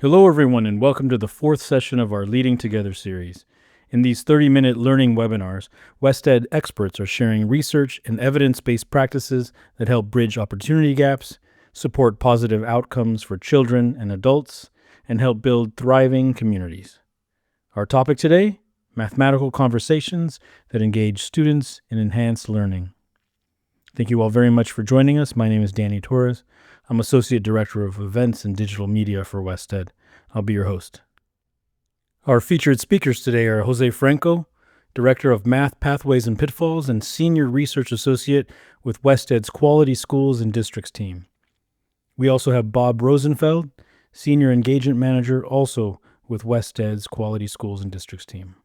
Hello, everyone, and welcome to the fourth session of our Leading Together series. In these 30-minute learning webinars, WestEd experts are sharing research and evidence-based practices that help bridge opportunity gaps, support positive outcomes for children and adults, and help build thriving communities. Our topic today, mathematical conversations that engage students in enhanced learning. Thank you all very much for joining us. My name is Danny Torres. I'm Associate Director of Events and Digital Media for WestEd. I'll be your host. Our featured speakers today are José Franco, Director of Math Pathways and Pitfalls and Senior Research Associate with WestEd's Quality Schools and Districts team. We also have Bob Rosenfeld, Senior Engagement Manager, also with WestEd's Quality Schools and Districts team.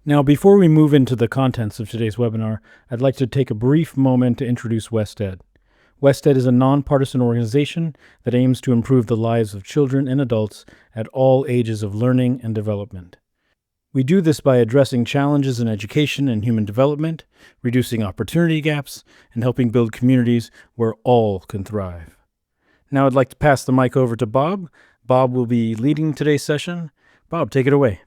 Now, before we move into the contents of today's webinar, I'd like to take a brief moment to introduce WestEd. WestEd is a nonpartisan organization that aims to improve the lives of children and adults at all ages of learning and development. We do this by addressing challenges in education and human development, reducing opportunity gaps, and helping build communities where all can thrive. Now I'd like to pass the mic over to Bob. Bob will be leading today's session. Bob, take it away.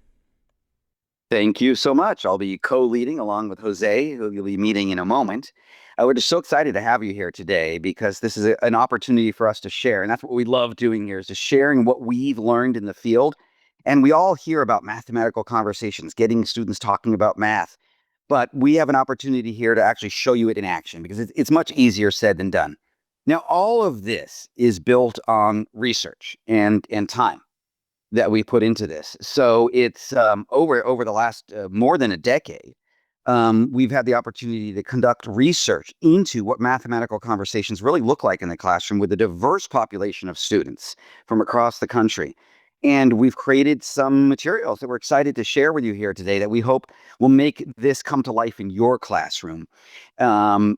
Thank you so much. I'll be co-leading along with Jose, who you'll be meeting in a moment. We're just so excited to have you here today because this is an opportunity for us to share. And that's what we love doing here, is just sharing what we've learned in the field. And we all hear about mathematical conversations, getting students talking about math. But we have an opportunity here to actually show you it in action because it's much easier said than done. Now, all of this is built on research and time that we put into this. So it's over the last more than a decade, we've had the opportunity to conduct research into what mathematical conversations really look like in the classroom with a diverse population of students from across the country. And we've created some materials that we're excited to share with you here today that we hope will make this come to life in your classroom. And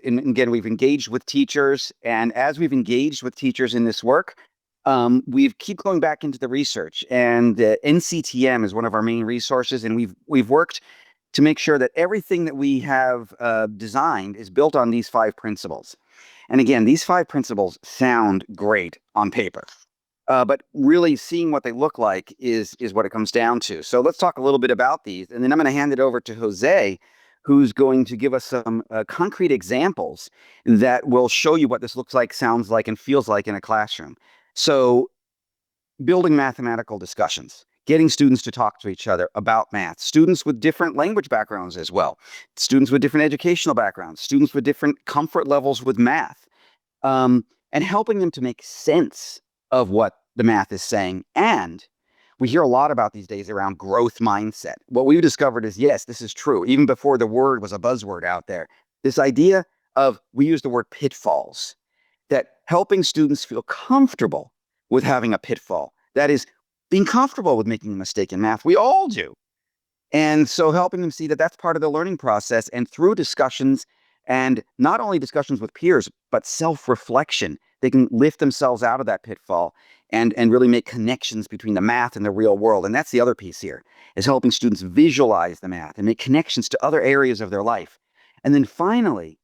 again, we've engaged with teachers, and as we've engaged with teachers in this work, we've keep going back into the research, and NCTM is one of our main resources, and we've worked to make sure that everything that we have designed is built on these 5 principles. And again, these 5 principles sound great on paper, but really seeing what they look like is what it comes down to. So let's talk a little bit about these, and then I'm going to hand it over to Jose, who's going to give us some concrete examples that will show you what this looks like, sounds like, and feels like in a classroom. So building mathematical discussions, getting students to talk to each other about math, students with different language backgrounds as well, students with different educational backgrounds, students with different comfort levels with math, and helping them to make sense of what the math is saying. And we hear a lot about these days around growth mindset. What we've discovered is, yes, this is true. Even before the word was a buzzword out there, this idea of, we use the word pitfalls, that helping students feel comfortable with having a pitfall. That is, being comfortable with making a mistake in math. We all do. And so helping them see that that's part of the learning process, and through discussions, and not only discussions with peers, but self-reflection, they can lift themselves out of that pitfall and really make connections between the math and the real world. And that's the other piece here, is helping students visualize the math and make connections to other areas of their life. And then finally,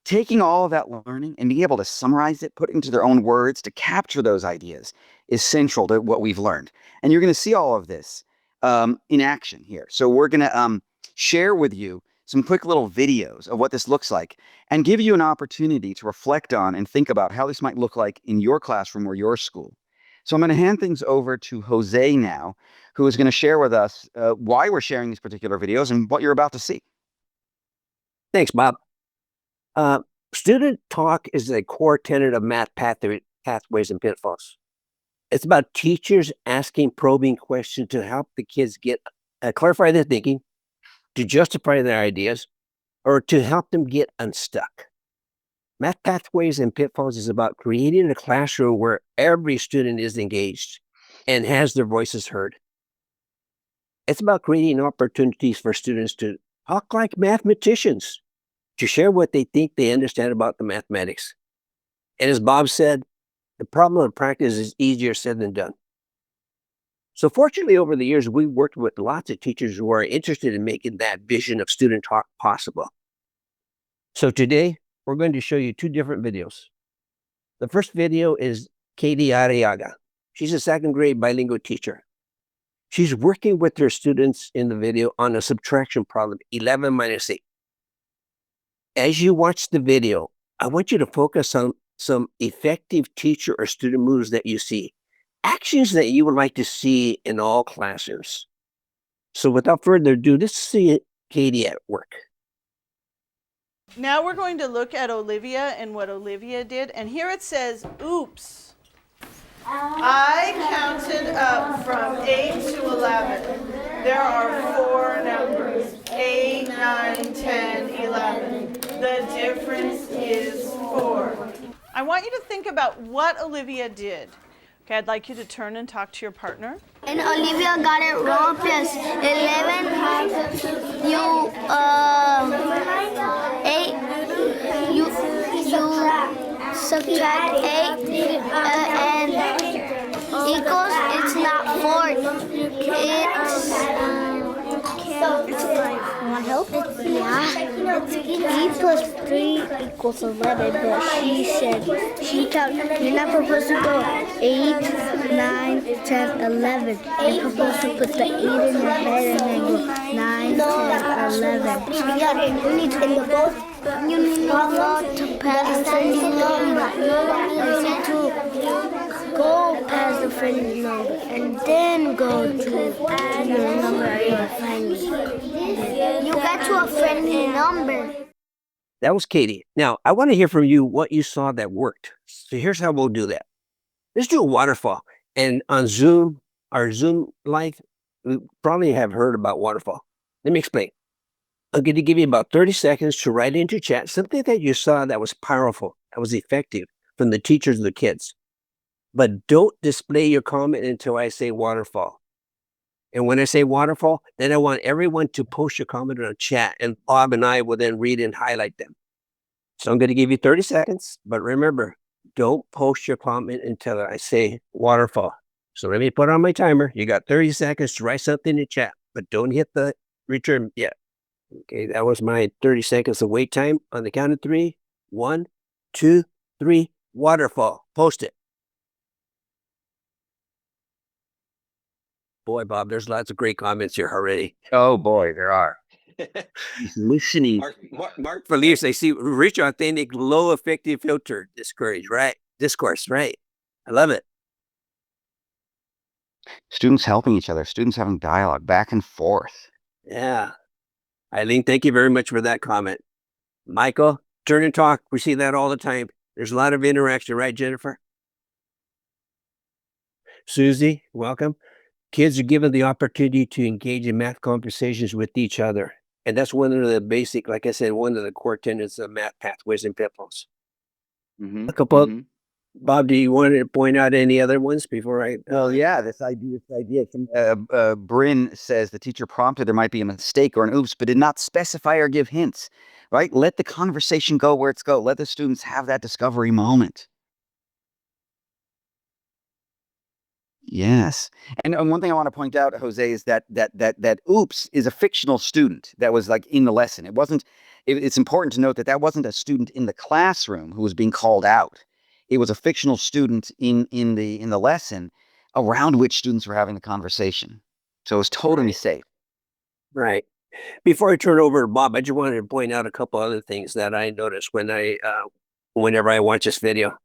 taking all of that learning and being able to summarize it, put it into their own words to capture those ideas is central to what we've learned. And you're going to see all of this in action here. So we're going to share with you some quick little videos of what this looks like and give you an opportunity to reflect on and think about how this might look like in your classroom or your school. So I'm going to hand things over to Jose now, who is going to share with us why we're sharing these particular videos and what you're about to see. Thanks, Bob. Student talk is a core tenet of Math Pathways and Pitfalls. It's about teachers asking probing questions to help the kids get clarify their thinking, to justify their ideas, or to help them get unstuck. Math Pathways and Pitfalls is about creating a classroom where every student is engaged and has their voices heard. It's about creating opportunities for students to talk like mathematicians, to share what they think they understand about the mathematics. And as Bob said, the problem of practice is easier said than done. So fortunately, over the years, we've worked with lots of teachers who are interested in making that vision of student talk possible. So today, we're going to show you 2 different videos. The first video is Katie Arriaga. She's a second grade bilingual teacher. She's working with her students in the video on a subtraction problem, 11 minus 8. As you watch the video, I want you to focus on some effective teacher or student moves that you see, actions that you would like to see in all classrooms. So without further ado, let's see Katie at work. Now we're going to look at Olivia and what Olivia did. And here it says, oops. I counted up from 8 to 11. There are 4 numbers, 8, 9, 10, 11. The difference is 4. I want you to think about what Olivia did. Okay, I'd like you to turn and talk to your partner. And Olivia got it wrong because 11, you, 8, you subtract 8 and equals, it's not 4, want help? Yeah. E plus 3 equals 11, but she said, you're not supposed to go 8, 9, 10, 11. You're supposed to put the 8 in your head and then go 9, 10, 11. You need in the both. You need not to pass the friendly number. You need to go past the friendly number and then go to your number you're finding. You got to a friendly number. That was Katie. Now, I want to hear from you what you saw that worked. So here's how we'll do that. Let's do a waterfall. And on Zoom, our Zoom Live, we probably have heard about waterfall. Let me explain. I'm going to give you about 30 seconds to write into chat something that you saw that was powerful, that was effective from the teachers and the kids. But don't display your comment until I say waterfall. And when I say waterfall, then I want everyone to post your comment on chat, and Bob and I will then read and highlight them. So I'm going to give you 30 seconds, but remember, don't post your comment until I say waterfall. So let me put on my timer. You got 30 seconds to write something in chat, but don't hit the return yet. Okay, that was my 30 seconds of wait time. On the count of 3, 1, 2, 3, waterfall. Post it. Boy, Bob, there's lots of great comments here already. Oh boy, there are. Listening. Mark Felice, I see rich, authentic, low effective filter. Discourage, right? Discourse, right? I love it. Students helping each other, students having dialogue back and forth. Yeah. Eileen, thank you very much for that comment. Michael, turn and talk. We see that all the time. There's a lot of interaction, right, Jennifer? Susie, welcome. Kids are given the opportunity to engage in math conversations with each other. And that's one of the basic, like I said, one of the core tenets of Math Pathways and Pitfalls. A couple, Bob, do you want to point out any other ones before I? Well, yeah, this idea. Bryn says the teacher prompted there might be a mistake or an oops, but did not specify or give hints. Right? Let the conversation go where it's go. Let the students have that discovery moment. Yes. And one thing I want to point out, Jose, is that oops is a fictional student that was like in the lesson. It wasn't, it's important to note that wasn't a student in the classroom who was being called out. It was a fictional student in the lesson around which students were having the conversation. So it was totally safe. Right. Before I turn over to Bob, I just wanted to point out a couple other things that I noticed whenever I watch this video.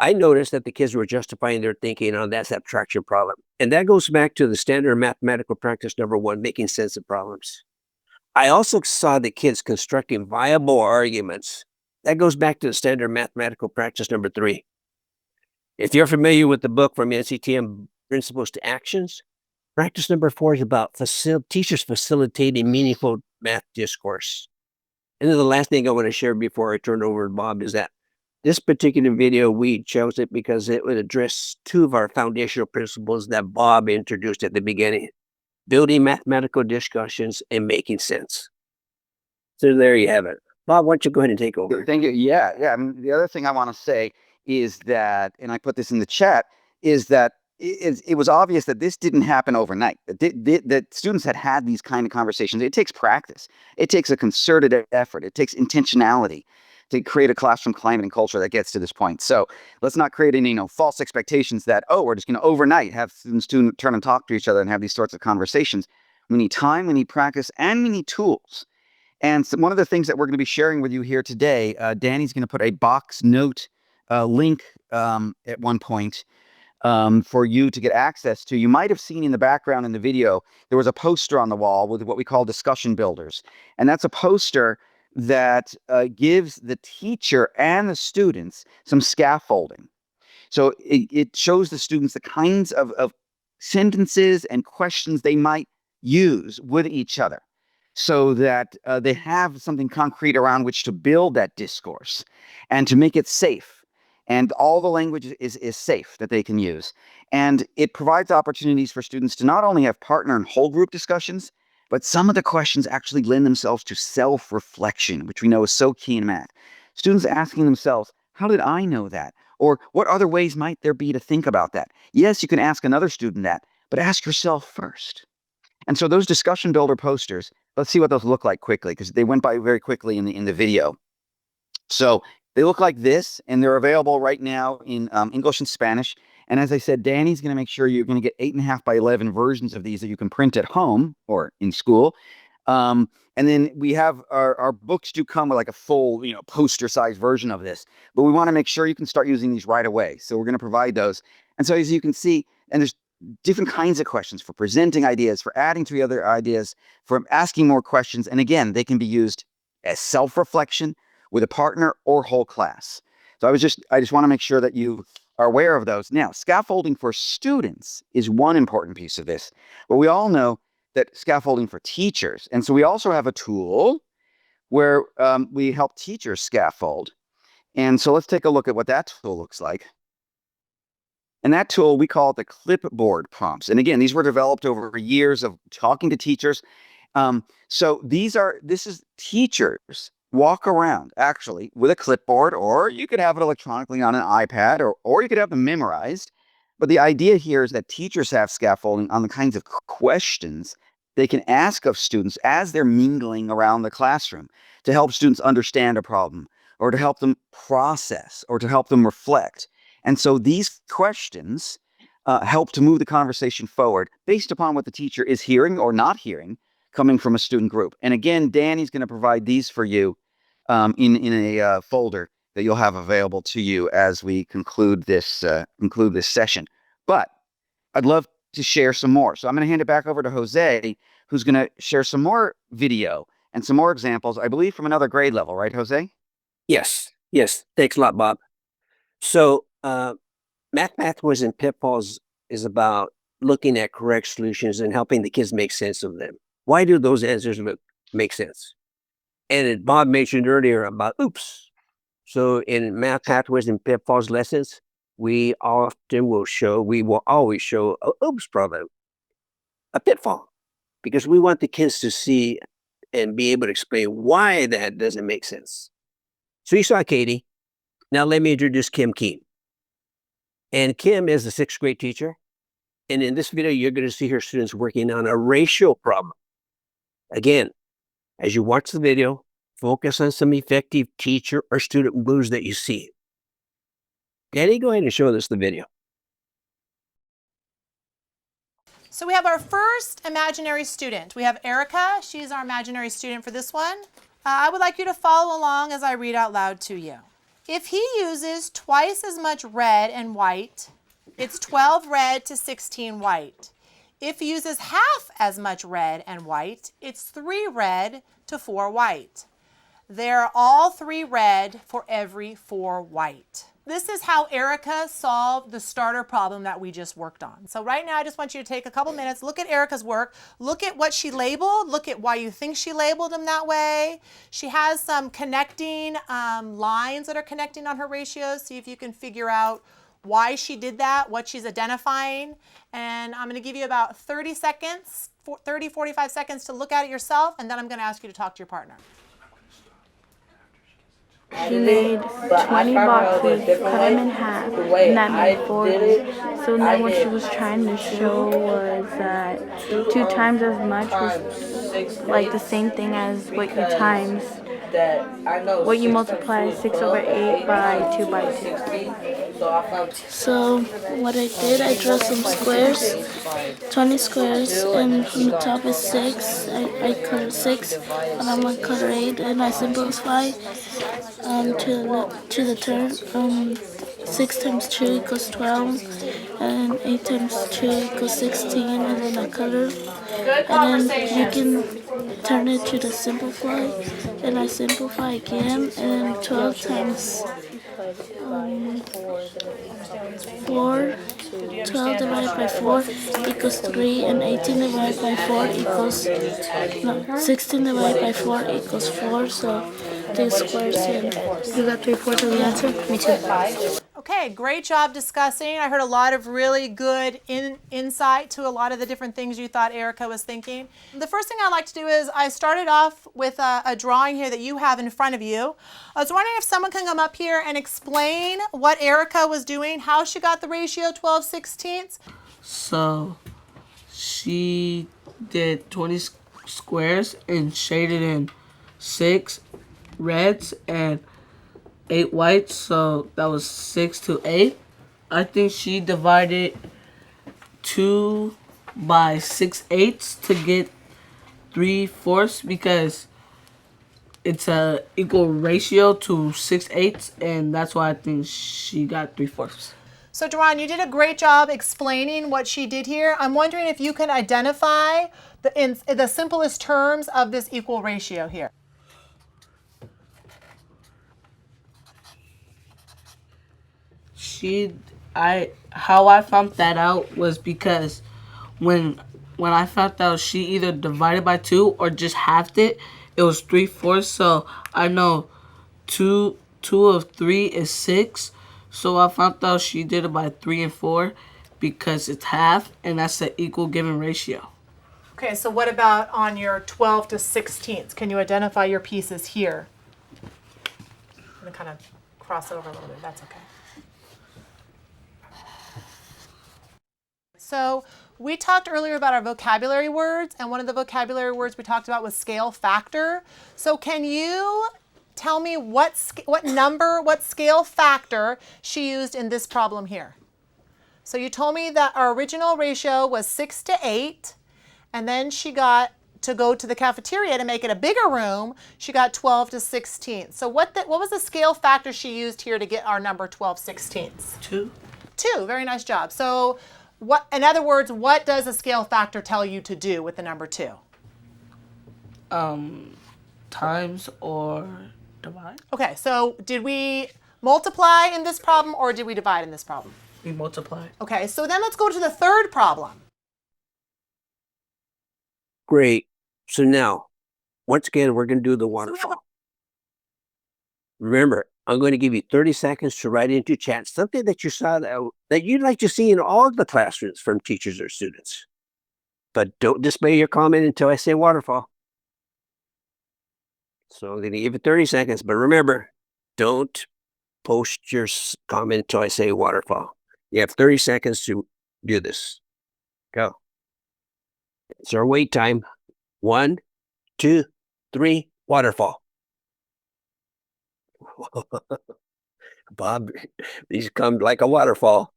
I noticed that the kids were justifying their thinking on that subtraction problem. And that goes back to the standard mathematical practice number 1, making sense of problems. I also saw the kids constructing viable arguments. That goes back to the standard mathematical practice number 3. If you're familiar with the book From NCTM Principles to Actions, practice number 4 is about teachers facilitating meaningful math discourse. And then the last thing I want to share before I turn over to Bob is that this particular video, we chose it because it would address 2 of our foundational principles that Bob introduced at the beginning: building mathematical discussions and making sense. So there you have it. Bob, why don't you go ahead and take over? Thank you. Yeah. I mean, the other thing I want to say is that, and I put this in the chat, is that it was obvious that this didn't happen overnight. That students had these kind of conversations. It takes practice. It takes a concerted effort. It takes intentionality to create a classroom climate and culture that gets to this point. So let's not create any false expectations that, oh, we're just going to overnight have students turn and talk to each other and have these sorts of conversations. We need time, we need practice, and we need tools. And so one of the things that we're going to be sharing with you here today, Danny's going to put a box note link at one point for you to get access to. You might have seen in the background in the video, there was a poster on the wall with what we call discussion builders. And that's a poster that gives the teacher and the students some scaffolding. So it shows the students the kinds of sentences and questions they might use with each other, so that they have something concrete around which to build that discourse and to make it safe. And all the language is safe that they can use. And it provides opportunities for students to not only have partner and whole group discussions, but some of the questions actually lend themselves to self-reflection, which we know is so key in math. Students asking themselves, how did I know that? Or what other ways might there be to think about that? Yes, you can ask another student that, but ask yourself first. And so those discussion builder posters, let's see what those look like quickly, because they went by very quickly in the video. So they look like this, and they're available right now in English and Spanish. And as I said, Danny's going to make sure you're going to get 8.5 by 11 versions of these that you can print at home or in school. And then we have our books do come with like a full, poster-sized version of this. But we want to make sure you can start using these right away. So we're going to provide those. And so as you can see, and there's different kinds of questions for presenting ideas, for adding to the other ideas, for asking more questions. And again, they can be used as self-reflection with a partner or whole class. So I just want to make sure that you are aware of those. Now, scaffolding for students is one important piece of this, but we all know that scaffolding for teachers. And so we also have a tool where we help teachers scaffold. And so let's take a look at what that tool looks like. And that tool, we call it the clipboard prompts. And again, these were developed over years of talking to teachers. So this is teachers walk around actually with a clipboard, or you could have it electronically on an iPad, or you could have them memorized. But the idea here is that teachers have scaffolding on the kinds of questions they can ask of students as they're mingling around the classroom to help students understand a problem, or to help them process, or to help them reflect. And so these questions help to move the conversation forward based upon what the teacher is hearing or not hearing coming from a student group. And again, Danny's going to provide these for you in a folder that you'll have available to you as we conclude this session. But I'd love to share some more. So I'm going to hand it back over to Jose, who's going to share some more video and some more examples, I believe from another grade level, right, Jose? Yes. Thanks a lot, Bob. So Math Pathways and Pitfalls is about looking at correct solutions and helping the kids make sense of them. Why do those answers make sense? And Bob mentioned earlier about oops. So in Math Pathways and Pitfalls lessons, we will always show a oops problem, a pitfall, because we want the kids to see and be able to explain why that doesn't make sense. So you saw Katie. Now let me introduce Kim Keene. And Kim is a 6th grade teacher. And in this video, you're going to see her students working on a ratio problem. Again, as you watch the video, focus on some effective teacher or student moves that you see. Danny, go ahead and show us the video. So we have our first imaginary student. We have Erica. She's our imaginary student for this one. I would like you to follow along as I read out loud to you. If he uses twice as much red and white, it's 12 red to 16 white. If he uses half as much red and white, it's 3 red to 4 white. They're all 3 red for every 4 white. This is how Erica solved the starter problem that we just worked on. So right now I just want you to take a couple minutes, look at Erica's work, look at what she labeled, look at why you think she labeled them that way. She has some connecting lines that are connecting on her ratios. See if you can figure out why she did that, what she's identifying. And I'm going to give you about 30 seconds, 45 seconds to look at it yourself, and then I'm going to ask you to talk to your partner. She made 20 boxes, cut them in half, and that made 40. So then what she was trying to show was that 2 times as much was like the same thing as what you times what you multiply 6 over 8 by 2 by 2. So what I did, I drew some squares, 20 squares, and from the top is 6. I colored 6, and I'm gonna color 8, and I simplify to the turn. 6 times 2 equals 12, and 8 times 2 equals 16, and then I color. And then you can turn it to the simplify, and I simplify again, and 12 times 4, 12 divided by 4 equals 3, and 18 divided by 4 equals, no, 16 divided by 4 equals 4, so 3 squares in. You got 3/4 of the answer? Me too. Okay, great job discussing. I heard a lot of really good insight to a lot of the different things you thought Erica was thinking. The first thing I'd like to do is I started off with a drawing here that you have in front of you. I was wondering if someone can come up here and explain what Erica was doing, how she got the ratio 12/16. So she did 20 squares and shaded in 6 reds and 8 whites, so that was 6 to 8. I think she divided 2 by 6/8 to get 3/4 because it's a equal ratio to 6/8, and that's why I think she got 3/4. So Duran, you did a great job explaining what she did here. I'm wondering if you can identify in the simplest terms of this equal ratio here. How I found that out was because when I found out she either divided by 2 or just halved it, it was 3/4. So I know two of 3 is 6. So I found out she did it by 3 and 4 because it's half, and that's the equal given ratio. Okay, so what about on your 12/16? Can you identify your pieces here? I'm going to kind of cross over a little bit. That's okay. So we talked earlier about our vocabulary words, and one of the vocabulary words we talked about was scale factor. So can you tell me what scale factor she used in this problem here? So you told me that our original ratio was 6 to 8, and then she got to go to the cafeteria to make it a bigger room. She got 12/16. So what was the scale factor she used here to get our number 12/16? 2. 2. Very nice job. So in other words, what does a scale factor tell you to do with the number 2? Times or divide. Okay, so did we multiply in this problem or did we divide in this problem? We multiply. Okay, so then let's go to the third problem. Great. So now, once again, we're going to do the waterfall. Remember, I'm going to give you 30 seconds to write into chat something that you saw that you'd like to see in all of the classrooms from teachers or students. But don't display your comment until I say waterfall. So I'm going to give you 30 seconds, but remember, don't post your comment until I say waterfall. You have 30 seconds to do this. Go. It's our wait time. 1, 2, 3, waterfall. Bob, these come like a waterfall.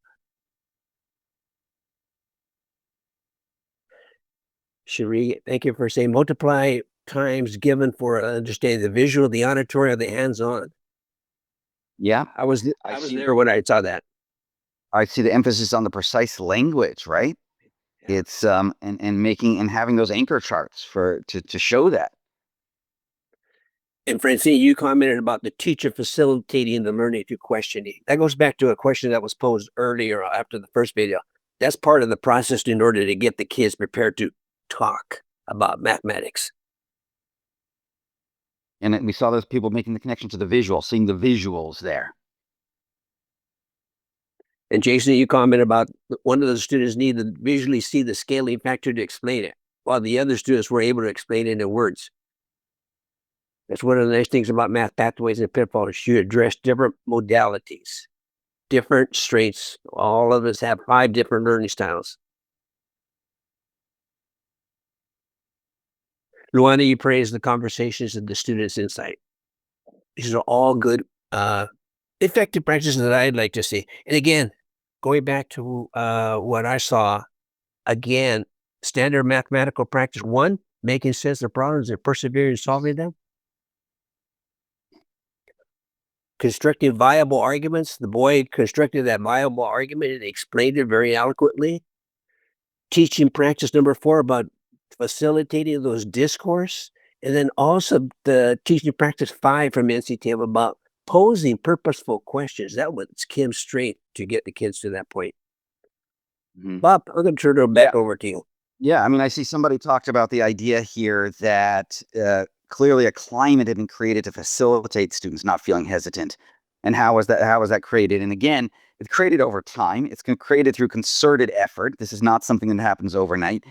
Cherie, thank you for saying multiply times given for understanding the visual, the auditory, or the hands-on. Yeah, I was there when I saw that. I see the emphasis on the precise language, right? Yeah. It's and making and having those anchor charts to show that. And Francine, you commented about the teacher facilitating the learning through questioning. That goes back to a question that was posed earlier after the first video. That's part of the process in order to get the kids prepared to talk about mathematics. And we saw those people making the connection to the visual, seeing the visuals there. And Jason, you commented about one of the students needed to visually see the scaling factor to explain it, while the other students were able to explain it in words. That's one of the nice things about Math Pathways and Pitfalls. You address different modalities, different strengths. All of us have 5 different learning styles. Luana, you praise the conversations and the students' insight. These are all good, effective practices that I'd like to see. And again, going back to what I saw, again, standard mathematical practice. One, making sense of problems and persevering in solving them. Constructing viable arguments. The boy constructed that viable argument and explained it very eloquently. Teaching practice number 4 about facilitating those discourse. And then also the teaching practice 5 from NCTM about posing purposeful questions. That was Kim's strength to get the kids to that point. Bob, I'm going to turn it back over to you. Yeah, I mean, I see somebody talked about the idea here that clearly a climate had been created to facilitate students not feeling hesitant. And how was that created? And again, it's created over time. It's created through concerted effort. This is not something that happens overnight.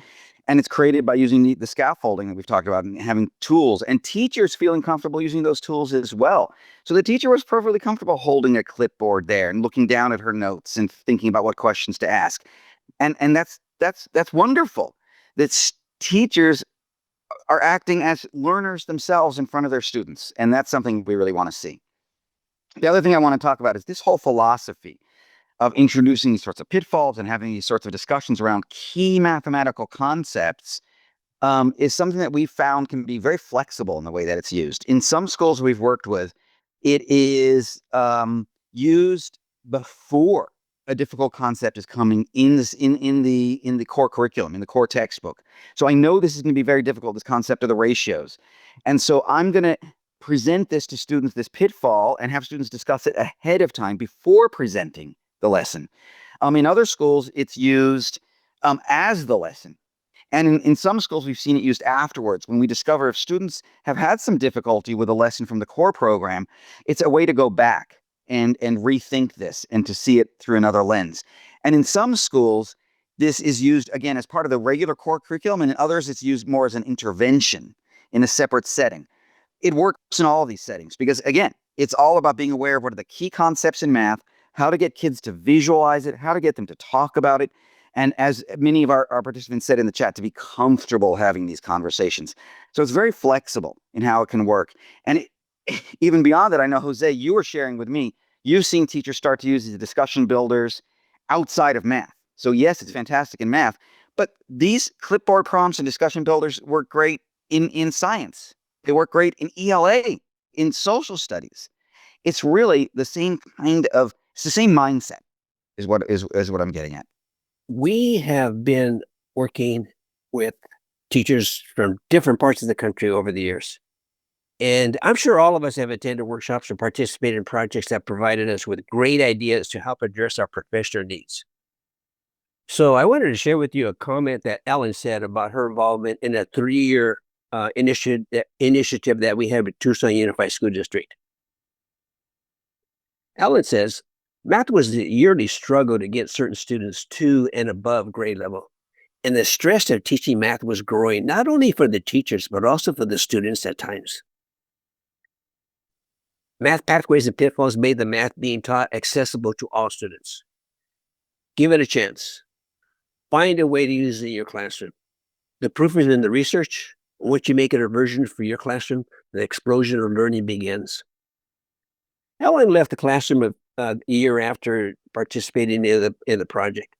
And it's created by using the scaffolding that we've talked about and having tools and teachers feeling comfortable using those tools as well. So the teacher was perfectly comfortable holding a clipboard there and looking down at her notes and thinking about what questions to ask. And that's wonderful. That teachers are acting as learners themselves in front of their students. And that's something we really want to see. The other thing I want to talk about is this whole philosophy of introducing these sorts of pitfalls and having these sorts of discussions around key mathematical concepts is something that we found can be very flexible in the way that it's used. In some schools we've worked with, it is used before a difficult concept is coming in the core curriculum, in the core textbook. So I know this is going to be very difficult, this concept of the ratios. And so I'm going to present this to students, this pitfall, and have students discuss it ahead of time before presenting the lesson. In other schools, it's used as the lesson. And in some schools, we've seen it used afterwards. When we discover if students have had some difficulty with a lesson from the core program, it's a way to go back and rethink this and to see it through another lens. And in some schools, this is used, again, as part of the regular core curriculum, and in others, it's used more as an intervention in a separate setting. It works in all of these settings because, again, it's all about being aware of what are the key concepts in math, how to get kids to visualize it, how to get them to talk about it, and as many of our participants said in the chat, to be comfortable having these conversations. So it's very flexible in how it can work. And even beyond that, I know, Jose, you were sharing with me, you've seen teachers start to use the discussion builders outside of math. So yes, it's fantastic in math, but these clipboard prompts and discussion builders work great in science. They work great in ELA, in social studies. It's really the same it's the same mindset is what I'm getting at. We have been working with teachers from different parts of the country over the years. And I'm sure all of us have attended workshops or participated in projects that provided us with great ideas to help address our professional needs. So I wanted to share with you a comment that Ellen said about her involvement in a 3-year initiative that we had with Tucson Unified School District. Ellen says, math was the yearly struggle to get certain students to and above grade level. And the stress of teaching math was growing, not only for the teachers, but also for the students at times. Math Pathways and Pitfalls made the math being taught accessible to all students. Give it a chance. Find a way to use it in your classroom. The proof is in the research. Once you make it a version for your classroom, the explosion of learning begins. Ellen left the classroom a year after participating in the project,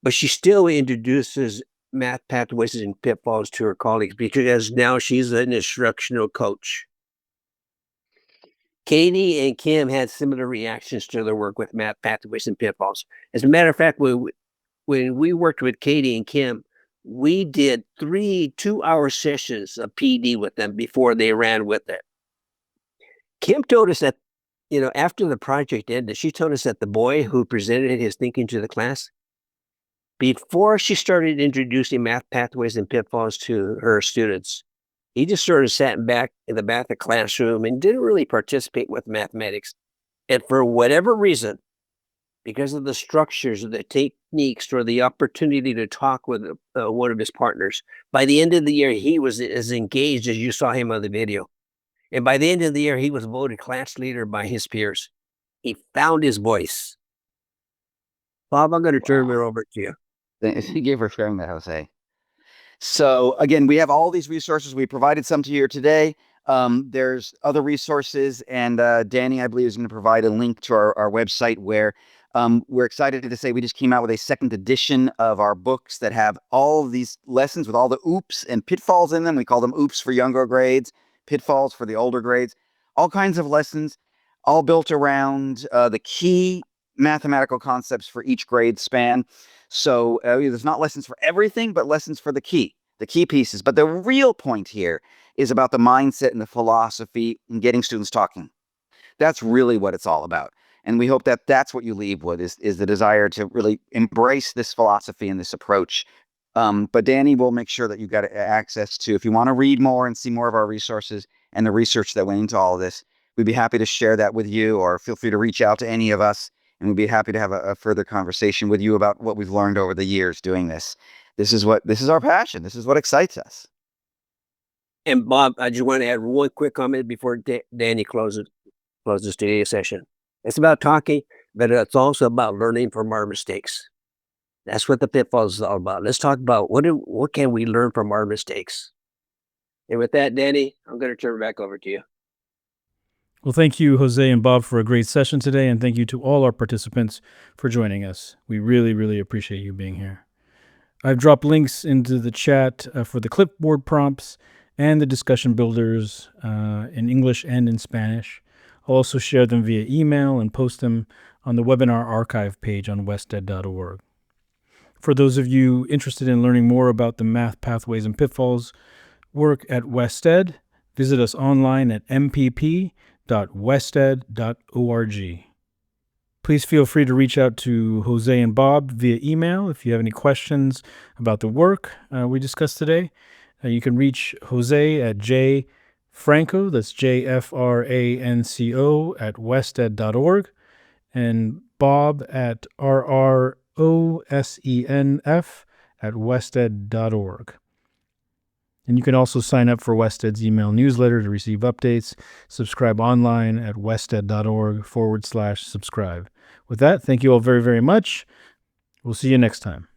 but she still introduces Math Pathways and Pitfalls to her colleagues because now she's an instructional coach. Katie and Kim had similar reactions to their work with Math Pathways and Pitfalls. As a matter of fact, when we worked with Katie and Kim, we did 3 2-hour sessions of PD with them before they ran with it. Kim told us that, after the project ended, she told us that the boy who presented his thinking to the class, before she started introducing Math Pathways and Pitfalls to her students, he just sort of sat back in the back of the classroom and didn't really participate with mathematics. And for whatever reason, because of the structures, or the techniques, or the opportunity to talk with one of his partners, by the end of the year, he was as engaged as you saw him on the video. And by the end of the year, he was voted class leader by his peers. He found his voice. Bob, I'm going to turn it over to you. Thank you for sharing that, Jose. So again, we have all these resources. We provided some to you here today. There's other resources, and Danny, I believe, is going to provide a link to our website where we're excited to say we just came out with a second edition of our books that have all of these lessons with all the oops and pitfalls in them. We call them oops for younger grades, pitfalls for the older grades, all kinds of lessons, all built around the key mathematical concepts for each grade span. So there's not lessons for everything, but lessons for the key pieces. But the real point here is about the mindset and the philosophy and getting students talking. That's really what it's all about. And we hope that that's what you leave with is the desire to really embrace this philosophy and this approach. But Danny will make sure that you've got access to, if you want to read more and see more of our resources and the research that went into all of this, we'd be happy to share that with you, or feel free to reach out to any of us, and we'd be happy to have a further conversation with you about what we've learned over the years doing this. This is our passion. This is what excites us. And Bob, I just want to add one quick comment before Danny closes today's session. It's about talking, but it's also about learning from our mistakes. That's what the pitfalls is all about. Let's talk about what can we learn from our mistakes. And with that, Danny, I'm going to turn it back over to you. Well, thank you, Jose and Bob, for a great session today, and thank you to all our participants for joining us. We really, really appreciate you being here. I've dropped links into the chat for the clipboard prompts and the discussion builders in English and in Spanish. I'll also share them via email and post them on the webinar archive page on wested.org. For those of you interested in learning more about the Math Pathways and Pitfalls work at Wested, visit us online at mpp.wested.org. Please feel free to reach out to Jose and Bob via email if you have any questions about the work we discussed today. You can reach Jose at jfranco, that's JFRANCO, at wested.org, and Bob at RROSENF at wested.org. And you can also sign up for Wested's email newsletter to receive updates. Subscribe online at wested.org/subscribe. With that, thank you all very, very much. We'll see you next time.